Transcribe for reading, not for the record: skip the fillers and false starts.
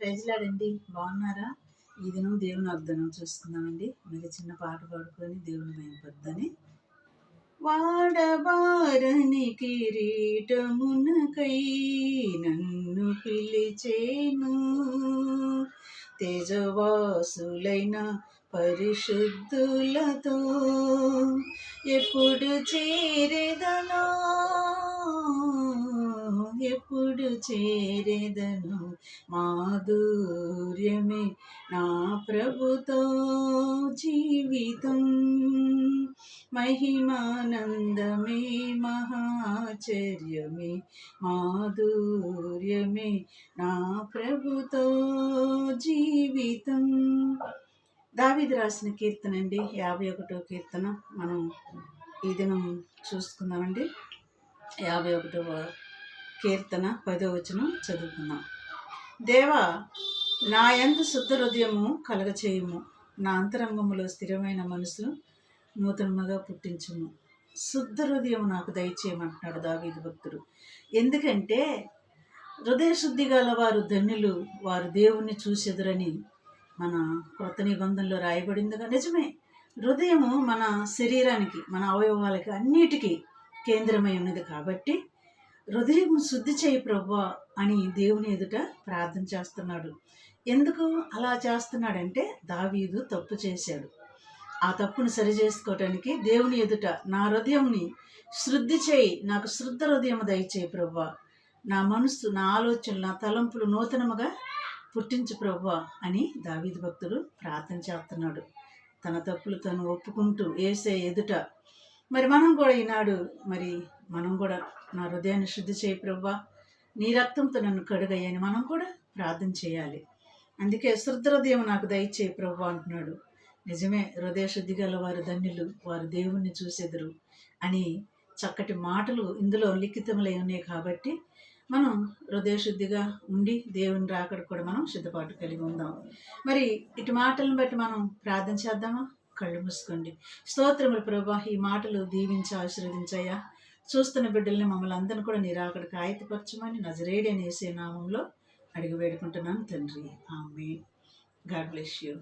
ప్రైజ్లాడండి. బాగున్నారా? ఈ దినం దేవుని వాగ్దానం చూసుకుందామండి. మీరు చిన్న పాట పాడుకొని దేవుని మహిమపరుద్దని. వాడబారని కిరీటమునకై నన్ను పిలిచేను, తేజవాసులైన పరిశుద్ధులతో ఎప్పుడు చేరేదనో మాధుర్యమే నా ప్రభుతో జీవితం, మహిమానందమే మహాచర్యమే మాధుర్యమే నా ప్రభుతో జీవితం. దావీదు రాసిన కీర్తన అండి, 51వ కీర్తన మనం ఈ దినం చూసుకుందామండి. 51వ కీర్తన 10వ వచనం చదువుకుందాం. దేవా, నా యందు శుద్ధ హృదయము కలగచేయుము, నా అంతరంగములో స్థిరమైన మనసు నూతనముగా పుట్టించుము. శుద్ధ హృదయం నాకు దయచేయమంటున్నాడు దావీదు భక్తుడు. ఎందుకంటే హృదయ శుద్ధి గల వారు ధన్యులు, వారు దేవుణ్ణి చూసెదురని మన కొత్త నిబంధనలో రాయబడిందిగా. నిజమే, హృదయము మన శరీరానికి, మన అవయవాలకి అన్నిటికీ కేంద్రమై ఉన్నది. కాబట్టి హృదయం శుద్ధి చేయి ప్రభువా అని దేవుని ఎదుట ప్రార్థన చేస్తున్నాడు. ఎందుకు అలా చేస్తున్నాడంటే దావీదు తప్పు చేశాడు. ఆ తప్పును సరి చేసుకోవటానికి దేవుని ఎదుట నా హృదయంని శుద్ధి చేయి, నాకు శుద్ధ హృదయం దయచేయి ప్రభువా, నా మనస్సు, నా ఆలోచనలు, నా తలంపులు నూతనముగా పుట్టించు ప్రభువా అని దావీదు భక్తుడు ప్రార్థన చేస్తున్నాడు. తన తప్పులు తను ఒప్పుకుంటూ యేసయ్య ఎదుట. మరి మనం కూడా ఈనాడు మనం కూడా నా హృదయాన్ని శుద్ధి చేయి ప్రభువా, నీ రక్తంతో నన్ను కడుగయ్యని మనం కూడా ప్రార్థన చేయాలి. అందుకే శుద్ధ హృదయం నాకు దయచేయి ప్రభువా అంటున్నాడు. నిజమే, హృదయ శుద్ధి గల వారు ధన్యులు, వారు దేవుణ్ణి చూసెదరు అని చక్కటి మాటలు ఇందులో లిఖితములై ఉన్నాయి. కాబట్టి మనం హృదయ శుద్ధిగా ఉండి దేవుని రాకడ కూడా మనం సిద్ధపాటు కలిగి ఉందాం. మరి ఇటు మాటలను బట్టి మనం ప్రార్థన చేద్దామా? కళ్ళు మూసుకోండి. స్తోత్రములు ప్రభువా, ఈ మాటలు దీవించి ఆశీర్వదించయ్యా. చూస్తున్న బిడ్డల్ని మమ్మల్ని అందరిని కూడా నీ రాకడకు ఆయత్తపరచమని నజరేయుడైన యేసయ్య నామంలో అడిగి వేడుకుంటున్నాను తండ్రి. ఆమేన్. God bless you.